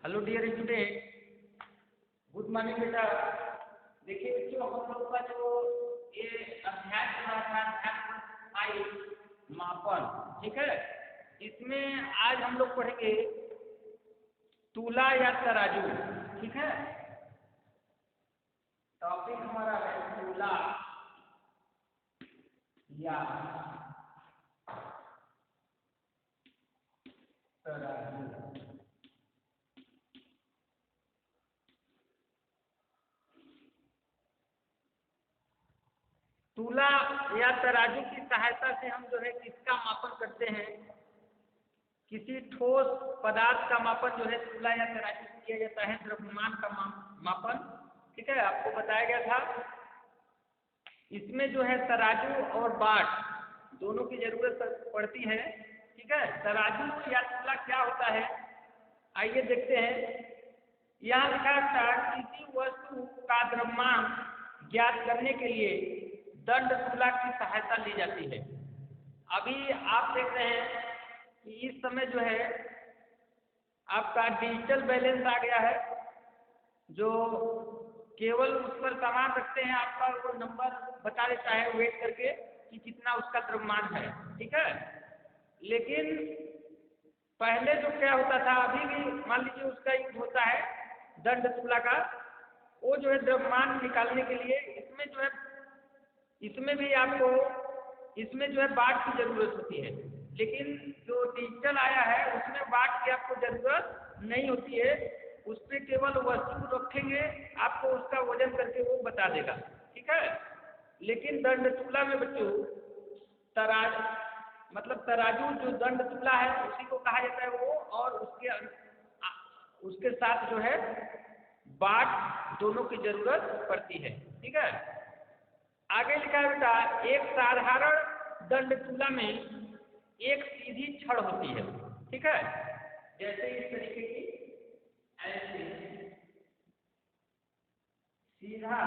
Hello dear student, good morning बेटा। देखिए बच्चों, हम लोग का जो ये अध्याय चल रहा था, अध्याय 5 मापन, ठीक है। इसमें आज हम लोग पढ़ेंगे तूला या तराजू, ठीक है। टॉपिक हमारा है तूला या तराजू। तूला या तराजू की सहायता से हम जो है किसका मापन करते हैं? किसी ठोस पदार्थ का मापन जो है तूला या तराजू से किया जाता है, द्रव्यमान का मापन, ठीक है। आपको बताया गया था। इसमें जो है तराजू और बाट दोनों की जरूरत पड़ती है, ठीक है। तराजू या तूला क्या होता है, आइए देखते हैं। यहाँ लिखा था किसी वस्तु का द्रव्यमान ज्ञात करने के लिए दंड तूला की सहायता ली जाती है। अभी आप देख रहे हैं कि इस समय जो है आपका डिजिटल बैलेंस आ गया है, जो केवल उस पर सामान रखते हैं, आपका वो नंबर बता देता है वेट करके कि कितना उसका द्रव्यमान है, ठीक है। लेकिन पहले जो क्या होता था, अभी भी मान लीजिए उसका यूज होता है दंड तूला का, वो जो है द्रव्यमान निकालने के लिए इसमें भी आपको इसमें जो है बाट की जरूरत होती है। लेकिन जो डिजिटल आया है उसमें बाट की आपको जरूरत नहीं होती है, उस पर केवल वस्तु रखेंगे, आपको उसका वजन करके वो बता देगा, ठीक है। लेकिन दंड तूला में बच्चों तराजू जो दंड तूला है उसी को कहा जाता है वो, और उसके साथ जो है बाट दोनों की जरूरत पड़ती है, ठीक है। आगे लिखा है बेटा, एक साधारण दंड तूला में एक सीधी छड़ होती है, ठीक है। जैसे इस तरीके की, ऐसे सीधा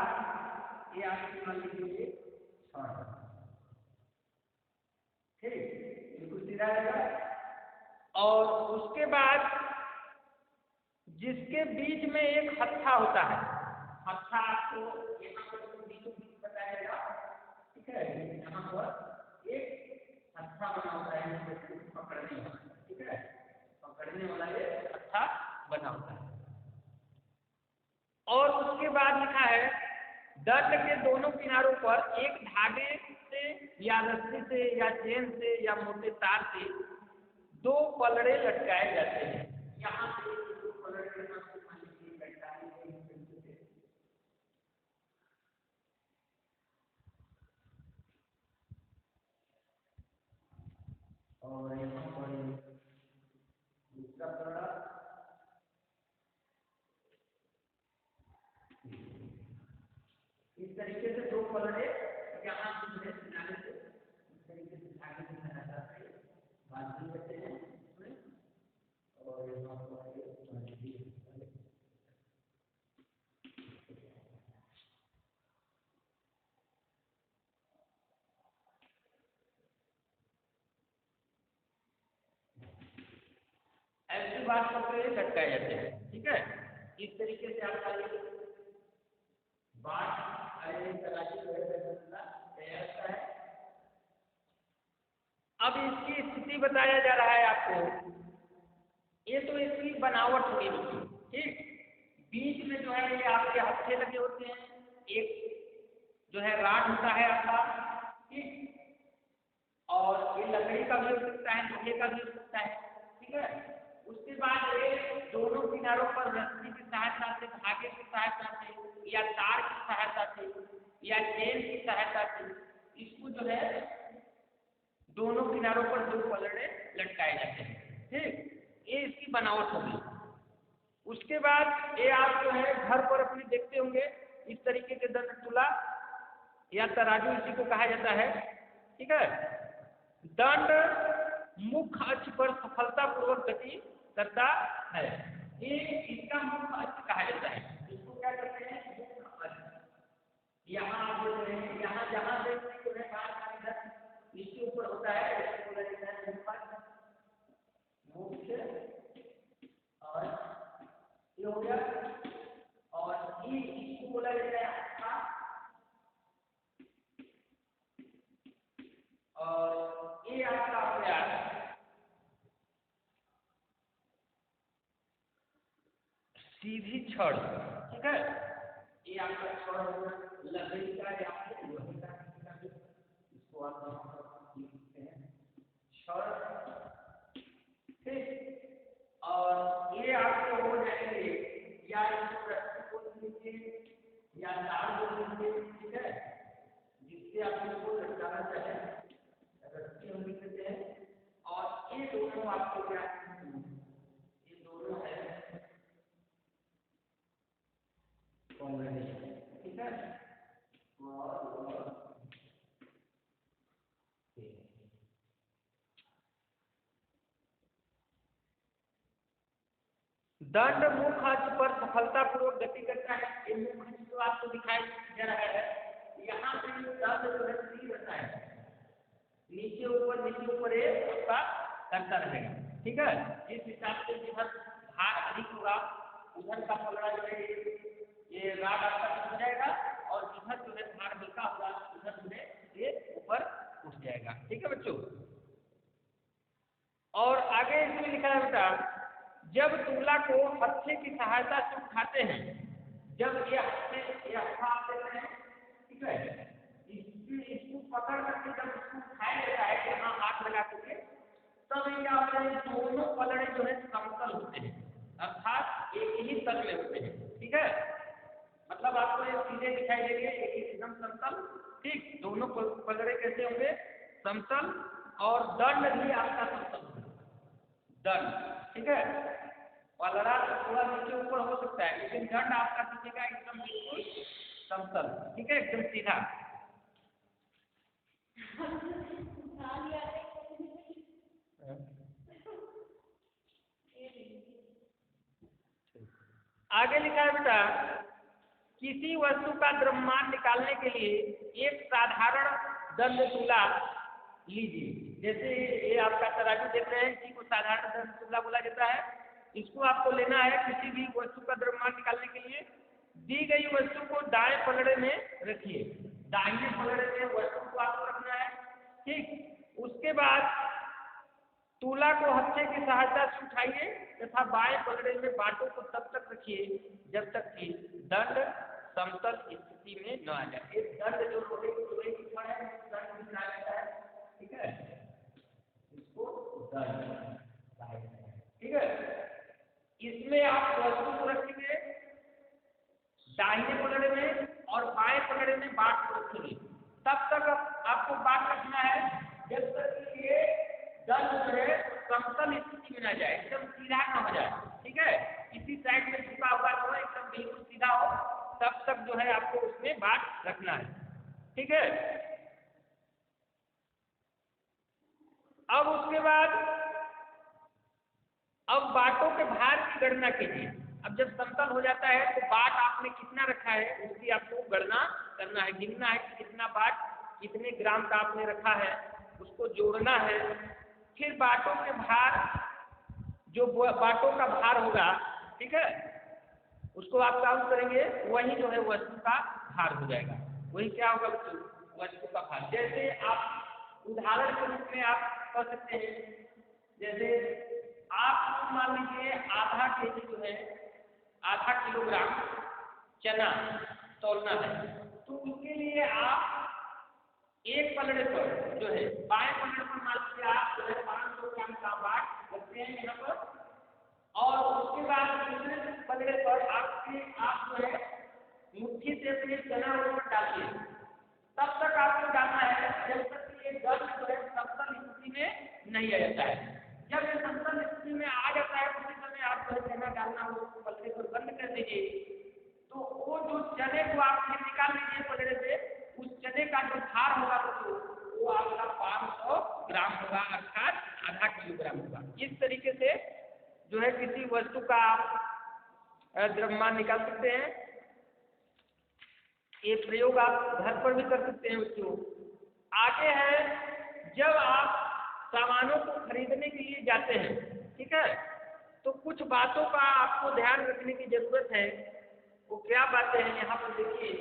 ये आपकी मान लीजिए छड़, ठीक, बिल्कुल सीधा रहेगा। और उसके बाद जिसके बीच में एक हत्था होता है, हत्था आपको यहाँ पर बीचों बीच बताएगा, ठीक है। यहाँ पर एक हत्था बना होता है पकड़ने वाला, ठीक है, पकड़ने वाला एक हत्था बना होता है। और उसके बाद लिखा है दंड के दोनों किनारों पर एक धागे से या रस्सी से या चेन से या मोटे तार से 2 पलड़े लटकाए जाते हैं। यहाँ से और यहाँ पर दूसरा पलड़ा, इस तरीके से 2 पलड़े यहाँ से किनारे से इस तरीके से धागे की सहायता से बांध देते हैं इसमें, और यहाँ पर ऐसी बात करके लटकाए जाते हैं, ठीक है। इस तरीके से आपका ये बाट तराजू तैयार होता है। अब इसकी स्थिति बताया जा रहा है आपको। ये तो इसकी बनावट होगी बच्चों, ठीक। बीच में जो है ये आपके हत्थे लगे होते हैं, एक जो है राड होता है आपका, ठीक। और ये लकड़ी का भी हो सकता है, लोहे का भी हो सकता है, ठीक है। उसके बाद ये दोनों किनारों पर रस्सी की सहायता से, धागे की सहायता से या तार की सहायता से या चेन की सहायता से इसको जो है दोनों किनारों पर 2 पलड़े लटकाए जाते हैं, ठीक। ये इसकी बनावट होगी। उसके बाद ये आप जो है घर पर अपने देखते होंगे इस तरीके के दंड तूला या तराजू, इसी को कहा जाता है, ठीक है। दंड मुख्य अक्ष पर सफलतापूर्वक गति करता है, ये इसका मुख्य अक्ष कहा जाता है। इसको क्या कहते हैं? मुख्य अक्ष। यहाँ जो है यहाँ जहाँ से जो है इसके ऊपर होता है, इसको बोला जाता है मुख्य अक्ष। और ये हो गया। और ये इसको बोला जाता है आपका, और ये आपका हो गया सीधी छड़। ठीक है, ये आपका छड़ होगा लकड़ी का या फिर लोहे का, इसको आप लिख सकते हैं छड़। ठीक, और ये आपके हो जाएंगे या इसको रस्सी बोल दीजिए या तार बोल दीजिए। ठीक है, जिससे आप इसको लटकाना चाहें रस्सी हम लिख देते हैं। और ये दोनों आपको क्या, ये दोनों है कॉम्बिनेशन। ठीक है, और दंड मुख अक्ष पर सफलतापूर्वक गति करता है। ये मुख अक्ष जो आपको दिखाई दे रहा है, यहाँ पे दंड जो है स्थिर रहता है, नीचे ऊपर ये आपका करता रहेगा। ठीक है, इस हिसाब से जिधर भार अधिक होगा उधर का पलड़ा जो है ये राड आपका टूट जाएगा, और जिधर जो है भार हल्का होगा उधर जो है ये ऊपर उठ जाएगा। ठीक है बच्चों, और आगे इसमें लिखा है बेटा, जब तुला को हत्थे की सहायता से उठाते हैं, जब ये हत्थे ये हत्था आप देते हैं, ठीक है, इसको पकड़ करके जब इसको उठाया जाता है यहाँ हाथ लगा करके, तब ये क्या होता है, दोनों पलड़े जो है समतल होते हैं, अर्थात एक ही तल में होते हैं। ठीक है, मतलब आपको ये सीधे दिखाई देंगे एक एकदम समतल। ठीक, दोनों पलड़े कैसे होंगे, समतल, और दंड भी आपका समतल होगा, दंड। ठीक है, पलड़ा थोड़ा नीचे ऊपर हो सकता है, लेकिन दंड आपका दिखेगा एकदम बिल्कुल समतल। ठीक है, एकदम सीधा। आगे लिखा है बेटा, किसी वस्तु का द्रव्यमान निकालने के लिए एक साधारण दंड तुला लीजिए। जैसे ये आपका तराजू देख रहे हैं, इसी को साधारण दंड तुला बोला जाता है। इसको आपको लेना है किसी भी वस्तु का द्रव्यमान निकालने के लिए। दी गई वस्तु को दाएं पलड़े में रखिए, दाहिने पलड़े में वस्तु को आपको रखना है। ठीक, उसके बाद तुला को हत्थे की सहायता से उठाइए तथा बाएं पलड़े में बाटों को तब तक रखिए जब तक कि दंड समतल स्थिति में न आ जाए। एक दंड जो लोहे की छड़ है, दंड भी कहा जाता है। ठीक है, इसको दंड कहा जाता है। ठीक है, इसमें आप वस्तु को रखेंगे दाहिने पलड़े में और बाएं पलड़े में बाट को रखेंगे। तब तक आपको बाट रखना है जब तक कि ये दंड जो है समतल स्थिति में न जाए, एकदम सीधा न हो जाए। ठीक है, किसी साइड में झुका हुआ हो, एकदम बिल्कुल सीधा हो, तब तक जो है आपको उसमें बाट रखना है। ठीक है, अब उसके बाद अब बाटों के भार की गणना कीजिए। अब जब समतल हो जाता है तो बाट आपने कितना रखा है उसकी आपको गणना करना है, गिनना है कि कितना बाट कितने ग्राम का आपने रखा है, उसको जोड़ना है। फिर बाटों के भार, जो बाटों का भार होगा, ठीक है, उसको आप काउंट करेंगे, वही जो है वस्तु का भार हो जाएगा। वही क्या होगा बच्चों, वस्तु का भार। जैसे आप उदाहरण के रूप में आप कर सकते हैं, जैसे आप मान लीजिए आधा केजी जो है, आधा किलोग्राम चना तोलना है, तो उसके लिए आप एक पलड़े पर जो है बाएं पलड़े पर मान लीजिए आप जो है 500 ग्राम का बाट रखते हैं यहाँ पर, और उसके बाद दूसरे पलड़े पर आप जो है मुट्ठी से अपने चना ऊपर डालिए। तब तक आपको डालना है जब तक कि ये दंड जो है समतल स्थिति में नहीं आ जाता है। जब ये समतल स्थिति में आ जाता है उसी समय आप जो चना डालना हो उसको पलड़े पर बंद कर दीजिए। तो वो जो चने को आप निकाल लीजिए पलड़े से, उस चने का जो भार होगा वो आपका 500 ग्राम होगा, अर्थात आधा किलोग्राम होगा। इस तरीके से जो है किसी वस्तु का आप द्रव्यमान निकाल सकते हैं। ये प्रयोग आप घर पर भी कर सकते हैं बच्चों। आगे है, जब आप सामानों को खरीदने के लिए जाते हैं, ठीक है, तो कुछ बातों का आपको ध्यान रखने की जरूरत है। वो क्या बातें हैं यहाँ पर देखिए।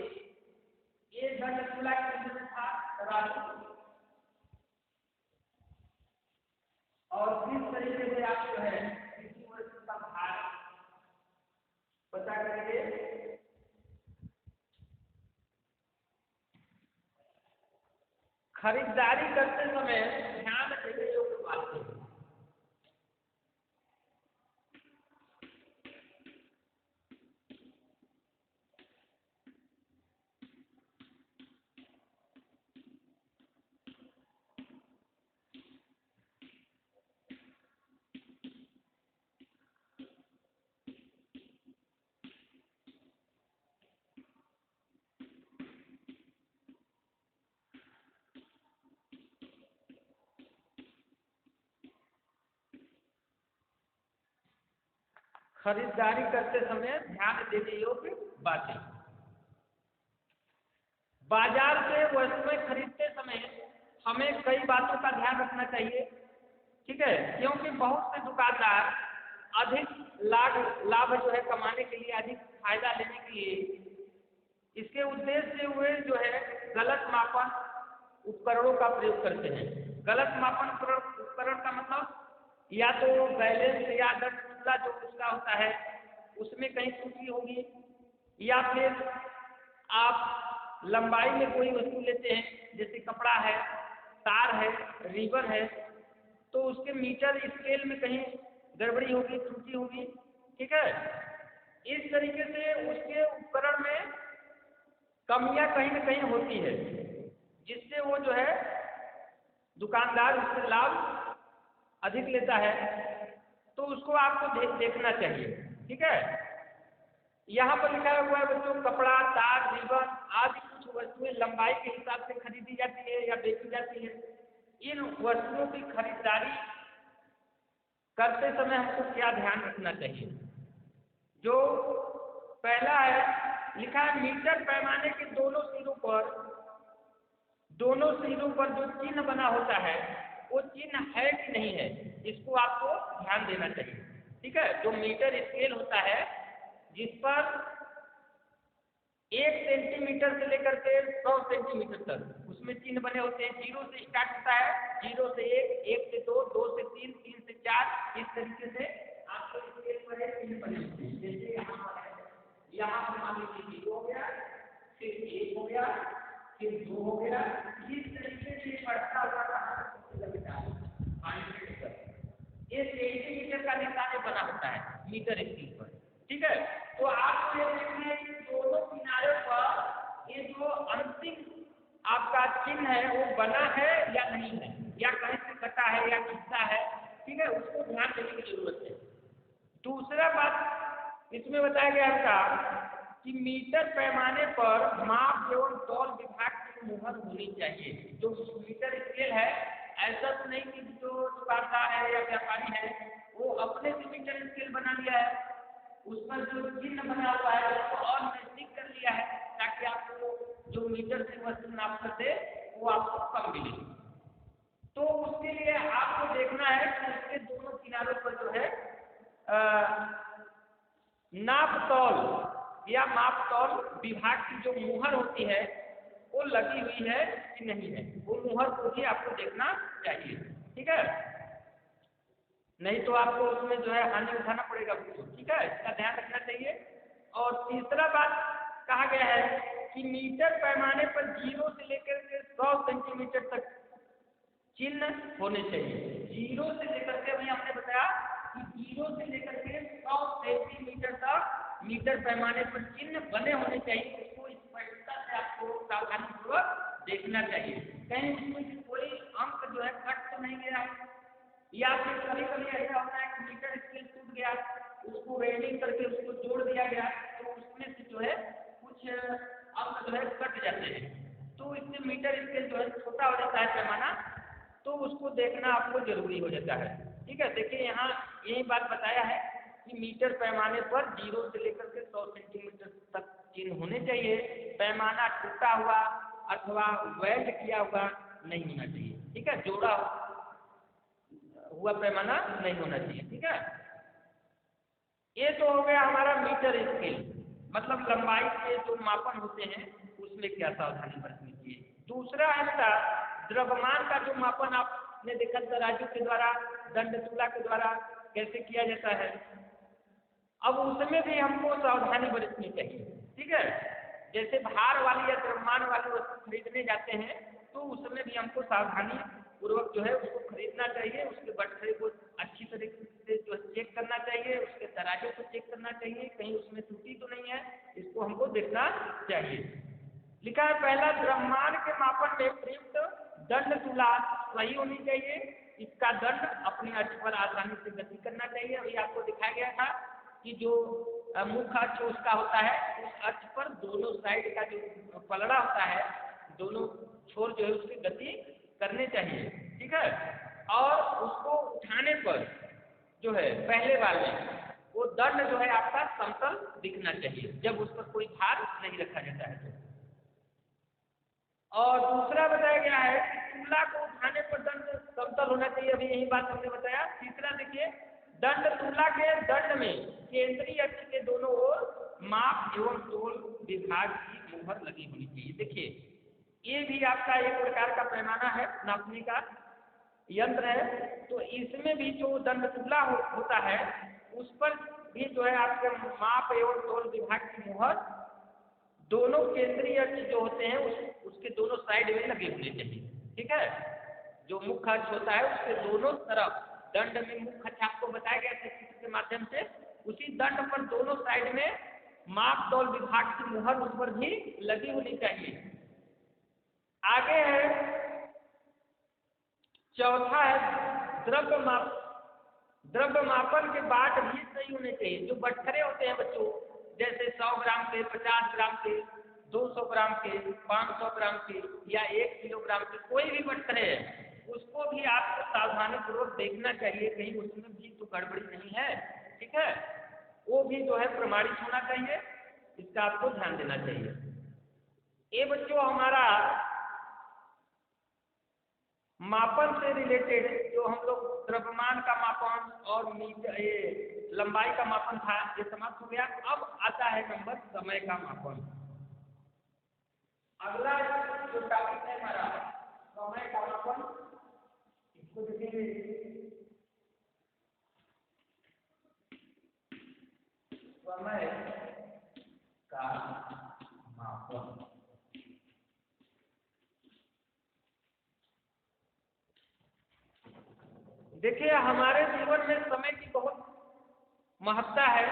ये घन केंद्र में था राजू, और किस तरीके से आप जो है किसी वस्तु का भार पता करेंगे। खरीदारी करते समय ध्यान देने योग्य बातें। खरीदारी करते समय ध्यान देने योग्य बातें। बाजार से वस्तुएं खरीदते समय हमें कई बातों का ध्यान रखना चाहिए, ठीक है, क्योंकि बहुत से दुकानदार अधिक लाभ जो है कमाने के लिए, अधिक फायदा लेने के लिए इसके उद्देश्य से हुए जो है गलत मापन उपकरणों का प्रयोग करते हैं। गलत मापन उपकरण का मतलब या तो बैलेंस या दंड जो उसका होता है उसमें कहीं त्रुटि होगी, या फिर आप लंबाई में कोई वस्तु लेते हैं, जैसे कपड़ा है, तार है, रिबन है, तो उसके मीटर स्केल में कहीं गड़बड़ी होगी, त्रुटि होगी, ठीक है। इस तरीके से उसके उपकरण में कमियां कहीं न कहीं होती है, जिससे वो जो है दुकानदार उससे लाभ अधिक लेता है। तो उसको आपको देखना चाहिए, ठीक है। यहाँ पर लिखा हुआ है बच्चों, कपड़ा, तार, रिबन आदि कुछ वस्तुएं लंबाई के हिसाब से खरीदी जाती है या बेची जाती है। इन वस्तुओं की खरीदारी करते समय हमको क्या ध्यान रखना चाहिए। जो पहला है लिखा है, मीटर पैमाने के दोनों सिरों पर जो चिन्ह बना होता है वो चिन्ह है कि नहीं है, इसको आपको ध्यान देना चाहिए, ठीक है। जो मीटर स्केल होता है जिस पर 1 सेंटीमीटर से लेकर के 100 सेंटीमीटर तक उसमें चिन्ह बने होते हैं। 0 से स्टार्ट होता है, 0 से 1, 1 से 2, 2 से 3, 3 से 4, इस तरीके से आपको स्केल पर चिन्ह बने होते हैं। जैसे यहाँ पर है, यहाँ पर मान लीजिए 0 हो गया, फिर 1 हो गया, फिर 2 हो गया, इस तरीके से बढ़ता हुआ ये सेंटीमीटर का निशान बना होता है मीटर स्केल पर, ठीक है। तो आपको ये देखना है कि दोनों किनारों पर ये जो अंतिम आपका चिन्ह है वो बना है या नहीं है, या कहीं से कटा है या खिंचा है, ठीक है, उसको ध्यान देने की जरूरत है। दूसरा बात इसमें बताया गया था कि मीटर पैमाने पर माप एवं तौल विभाग की मुहर होनी चाहिए। जो मीटर स्केल है, ऐसा तो नहीं कि जो दुकानदार है या व्यापारी है वो अपने से मीटर स्केल बना लिया है, उस पर जो चिन्ह बना हुआ है उसको और नजदीक कर लिया है ताकि आपको जो मीटर से वस्तु नाप सकते वो आपको कम मिले। तो उसके लिए आपको देखना है कि उसके दोनों किनारों पर जो है नाप तौल या माप तौल विभाग की जो मुहर होती है वो लगी हुई है कि नहीं है, वो मुहर को भी आपको देखना चाहिए, ठीक है। नहीं तो आपको उसमें जो है हानि उठाना पड़ेगा, ठीक है, इसका ध्यान रखना चाहिए। और तीसरा बात कहा गया है कि मीटर पैमाने पर 0 से लेकर के 100 सेंटीमीटर तक चिन्ह होने चाहिए। 0 से लेकर के, अभी हमने बताया कि 0 से लेकर के 100 सेंटीमीटर तक मीटर पैमाने पर चिन्ह बने होने चाहिए। उसको स्पष्टता से आपको सावधानीपूर्वक देखना चाहिए, कहीं उसमें कोई अंक जो है कट तो नहीं गया है, या फिर कभी कभी ऐसा होता है कि मीटर स्केल टूट गया, उसको वेल्डिंग करके उसको जोड़ दिया गया, तो उसमें से जो है कुछ अंक जो है कट जाते हैं, तो इससे मीटर स्केल जो है छोटा हो जाता है पैमाना, तो उसको देखना आपको जरूरी हो जाता है, ठीक है। देखिए यहाँ यही बात बताया है कि मीटर पैमाने पर 0 से लेकर के 100 सेंटीमीटर तक चिन्ह होने चाहिए। पैमाना टूटा हुआ अथवा वेल्ड किया हुआ नहीं होना चाहिए, ठीक है, जोड़ा हुआ पैमाना नहीं होना चाहिए, ठीक है। ये तो हो गया हमारा मीटर स्केल, मतलब लंबाई के जो मापन होते हैं उसमें क्या सावधानी बरतनी चाहिए। दूसरा है बेटा द्रव्यमान का जो मापन आपने देखा तराजू के द्वारा, दंड तुला के द्वारा कैसे किया जाता है। अब उसमें भी हमको सावधानी बरतनी चाहिए, ठीक है। जैसे भार वाली या द्रव्यमान वाली वस्तु खरीदने जाते हैं तो उसमें भी हमको सावधानी पूर्वक जो है उसको खरीदना चाहिए, उसके बटखरे को अच्छी तरीके से जो चेक करना चाहिए, उसके तराजू को चेक करना चाहिए, कहीं उसमें त्रुटि तो नहीं है, इसको हमको देखना चाहिए। लिखा है पहला द्रव्यमान के मापन में प्रयुक्त दंड तुला सही होनी चाहिए, इसका दंड अपने अक्ष पर आसानी से गति करना चाहिए। अभी आपको दिखाया गया था कि जो मुख्य अक्ष उसका होता है उस अक्ष पर दोनों साइड का जो पलड़ा होता है दोनों छोर जो है उसकी गति करने चाहिए, ठीक है। और उसको उठाने पर जो है पहले बार में वो दंड जो है आपका समतल दिखना चाहिए जब उस पर कोई भार नहीं रखा जाता है तो। और दूसरा बताया गया है कि तुला को उठाने पर दंड समतल होना चाहिए, अभी यही बात हमने बताया। तीसरा देखिए दंड तुला के दंड में केंद्रीय अक्ष के दोनों ओर माप एवं तोल विभाग की मुहर लगी होनी चाहिए। देखिए ये भी आपका एक प्रकार का पैमाना है, नापने का यंत्र है, तो इसमें भी जो दंड तुला होता है उस पर भी जो है आपके माप एवं तोल विभाग की मुहर दोनों केंद्रीय अक्ष जो होते हैं उसके दोनों साइड में लगे होने चाहिए, ठीक है। जो मुख्य अक्ष होता है उसके दोनों तरफ दंड में मुख्य अक्ष आपको बताया गया था चित्र के माध्यम से, उसी दंड पर दोनों साइड में माप तौल विभाग की मुहर उस पर भी लगी होनी चाहिए। आगे है चौथा है द्रव्य माप। द्रव्य मापन के बाट भी सही होने चाहिए। जो बटखरे होते हैं बच्चों जैसे 100 ग्राम के, 50 ग्राम के, 200 ग्राम के, 500 ग्राम के या 1 किलोग्राम के कोई भी बटखरे है उसको भी आपको सावधानी पूर्वक देखना चाहिए कहीं उसमें भी तो गड़बड़ी नहीं है, ठीक है। वो भी जो है प्रमाणित होना चाहिए, इसका आपको ध्यान देना चाहिए। ये बच्चों हमारा मापन से रिलेटेड जो हम लोग द्रव्यमान का मापन और ये लंबाई का मापन था ये समाप्त हो गया। अब आता है नंबर समय का मापन। अगला जो टॉपिक है हमारा समय का मापन, इसको देखेंगे। समय का मापन देखिए हमारे जीवन में समय की बहुत महत्ता है।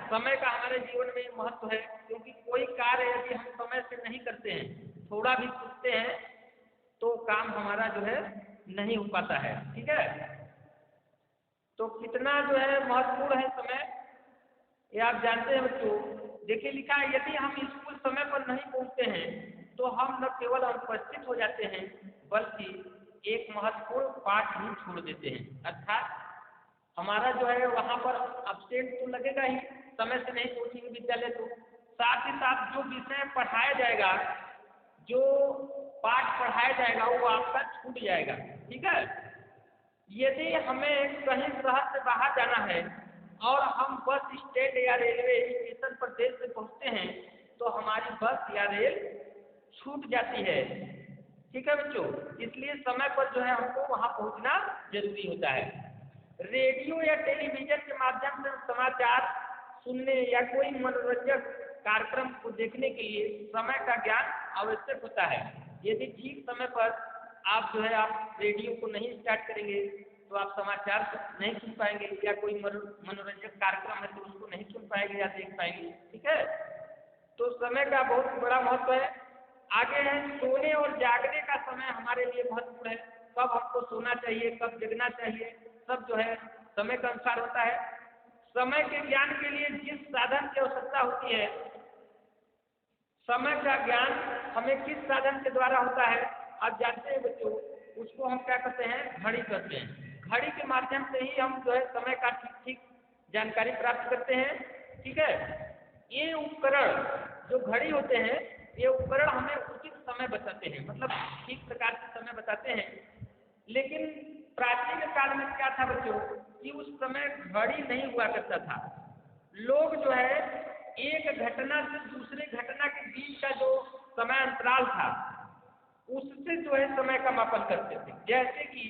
समय का हमारे जीवन में महत्व है क्योंकि कोई कार्य यदि हम समय से नहीं करते हैं, थोड़ा भी सोचते हैं तो काम हमारा जो है नहीं हो पाता है, ठीक है। तो कितना जो है महत्वपूर्ण है समय ये आप जानते हैं बच्चों। देखिए लिखा है यदि हम स्कूल समय पर नहीं पहुंचते हैं तो हम न केवल अनुपस्थित हो जाते हैं बल्कि एक महत्वपूर्ण पाठ ही छोड़ देते हैं। अर्थात हमारा जो है वहाँ पर अब्सेंट तो लगेगा ही, समय से नहीं पहुँचेंगे विद्यालय तो, साथ ही साथ जो विषय पढ़ाया जाएगा, जो पाठ पढ़ाया जाएगा वो आपका छूट जाएगा, ठीक है। यदि हमें कहीं शहर से बाहर जाना है और हम बस स्टैंड या रेलवे स्टेशन पर देर से पहुँचते हैं तो हमारी बस या रेल छूट जाती है, ठीक है बच्चों। इसलिए समय पर जो है हमको वहाँ पहुँचना जरूरी होता है। रेडियो या टेलीविजन के माध्यम से समाचार सुनने या कोई मनोरंजक कार्यक्रम को देखने के लिए समय का ज्ञान आवश्यक होता है। यदि ठीक समय पर आप जो है आप रेडियो को नहीं स्टार्ट करेंगे तो आप समाचार नहीं सुन पाएंगे या कोई मनोरंजक कार्यक्रम है तो उसको नहीं सुन पाएंगे या देख पाएंगे, ठीक है। तो समय का बहुत बड़ा महत्व है। आगे है सोने और जागने का समय हमारे लिए महत्वपूर्ण है। कब हमको सोना चाहिए, कब जगना चाहिए, सब जो है समय के अनुसार होता है। समय के ज्ञान के लिए जिस साधन की आवश्यकता होती है, समय का ज्ञान हमें किस साधन के द्वारा होता है आप जानते हैं बच्चों, उसको हम क्या कहते हैं, घड़ी कहते हैं। घड़ी के माध्यम से ही हम जो है समय का ठीक जानकारी प्राप्त करते हैं, ठीक है। ये उपकरण जो घड़ी होते हैं ये उपकरण हमें उचित समय बताते हैं, मतलब ठीक प्रकार से समय बताते हैं। लेकिन प्राचीन काल में क्या था बच्चों कि उस समय घड़ी नहीं हुआ करता था, लोग जो है एक घटना से दूसरे घटना के बीच का जो समय अंतराल था उससे जो है समय का मापन करते थे। जैसे कि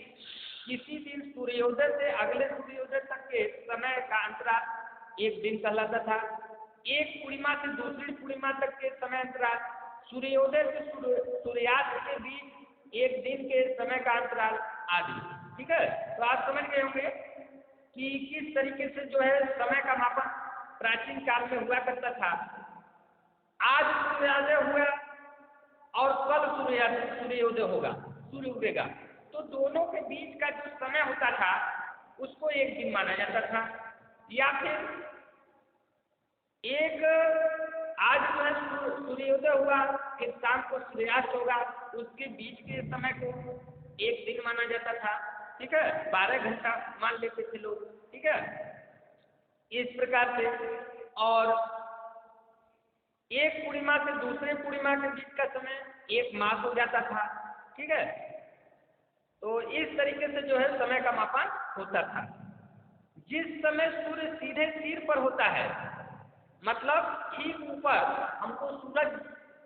किसी दिन सूर्योदय से अगले सूर्योदय तक के समय का अंतराल एक दिन कहलाता था। एक पूर्णिमा से दूसरी पूर्णिमा तक के समय अंतराल, सूर्योदय से सूर्यास्त के बीच एक दिन के समय का अंतराल आदि। ठीक है, तो आप समझ गए होंगे कि किस तरीके से जो है समय का मापन प्राचीन काल में हुआ करता था। आज सूर्योदय हुआ और कल सूर्योदय होगा, सूर्य उगेगा, तो दोनों के बीच का जो समय होता था उसको एक दिन माना जाता था। या फिर एक आज जो है सूर्योदय हुआ, फिर शाम को सूर्यास्त होगा, उसके बीच के समय को एक दिन माना जाता था। ठीक है, 12 घंटा मान लेते थे लोग। ठीक है, इस प्रकार से। और एक पूर्णिमा से दूसरे पूर्णिमा के बीच का समय एक मास हो जाता था। ठीक है, तो इस तरीके से जो है समय का मापन होता था। जिस समय सूर्य सीधे सिर पर होता है, मतलब ठीक ऊपर, हमको सूरज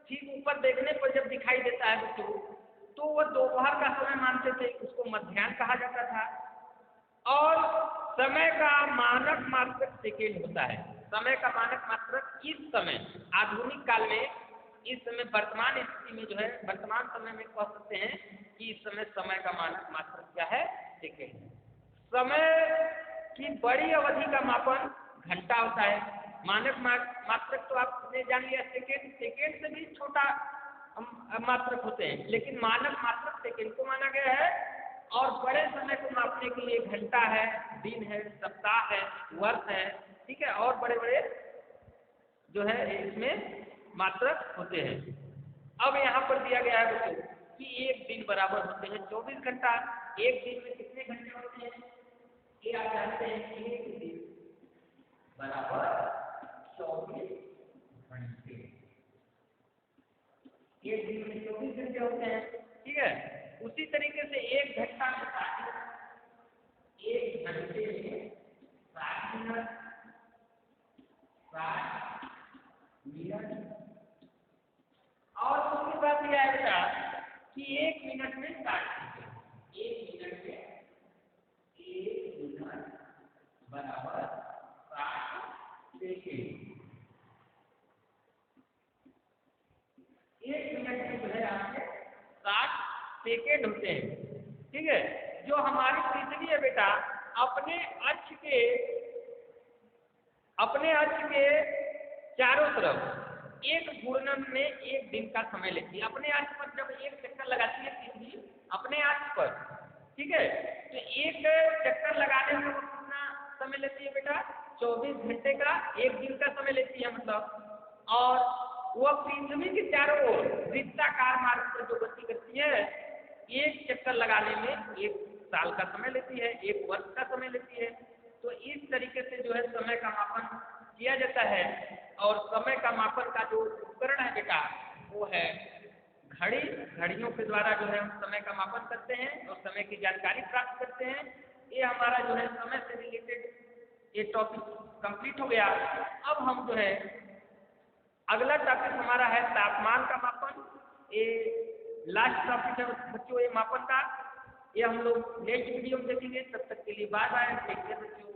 ठीक ऊपर देखने पर जब दिखाई देता है बच्चों, तो वह दोपहर का समय मानते थे, उसको मध्याह्न कहा जाता था। और समय का मानक मात्रक सेकेंड होता है। समय का मानक मात्रक इस समय आधुनिक काल में, इस समय वर्तमान स्थिति में जो है, वर्तमान समय में कह सकते हैं कि इस समय का मानक मात्रक क्या है? सेकेंड। समय की बड़ी अवधि का मापन घंटा होता है। मानक मात्रक तो आपने जान लिया सेकेंड, सेकेंड से भी छोटा मात्रक होते हैं, लेकिन मानक मात्रक सेकेंड को माना गया है। और बड़े समय को मापने के लिए घंटा है, दिन है, सप्ताह है, वर्ष है। ठीक है, और बड़े बड़े जो है इसमें मात्रक होते हैं। अब यहाँ पर दिया गया है बच्चों कि एक दिन बराबर होते हैं 24 घंटा। एक दिन में कितने घंटे होते हैं? ये आप जानते हैं कि एक दिन बराबर 24 घंटे। एक दिन में 24 घंटे होते हैं। ठीक है, उसी तरीके से एक घंटा में 1 घंटे में 60 मिनट, 60 मिनट। और उसके बाद यह आएगा कि 1 मिनट में 60 सेकंड। 1 मिनट में 1 मिनट बराबर 60 सेकंड। 1 मिनट में जो है आपके 60 सेकेंड होते हैं। ठीक है, जो हमारी पृथ्वी है बेटा, अपने अक्ष के चारों तरफ एक घूर्णन में एक दिन का समय लेती है। अपने अक्ष पर जब एक चक्कर लगाती है पृथ्वी अपने अक्ष पर, ठीक है, तो एक चक्कर लगाने में वो कितना समय लेती है बेटा? 24 घंटे का एक दिन का समय लेती है मतलब। और वह पृथ्वी के चारों ओर वृत्ताकार मार्ग पर जो गति करती है, एक चक्कर लगाने में 1 साल का समय लेती है, 1 वर्ष का समय लेती है। तो इस तरीके से जो है समय का मापन किया जाता है। और समय का मापन का जो उपकरण है बेटा वो है घड़ी। घड़ियों के द्वारा जो है हम समय का मापन करते हैं और समय की जानकारी प्राप्त करते हैं। ये हमारा जो है समय से रिलेटेड ये टॉपिक कंप्लीट हो गया। अब हम जो है अगला टॉपिक हमारा है तापमान का मापन। ये लास्ट टॉपिक है बच्चों ये मापन का। ये हम लोग नेक्स्ट वीडियो में देखेंगे। तब तक के लिए बाय बाय, टेक केयर बच्चों।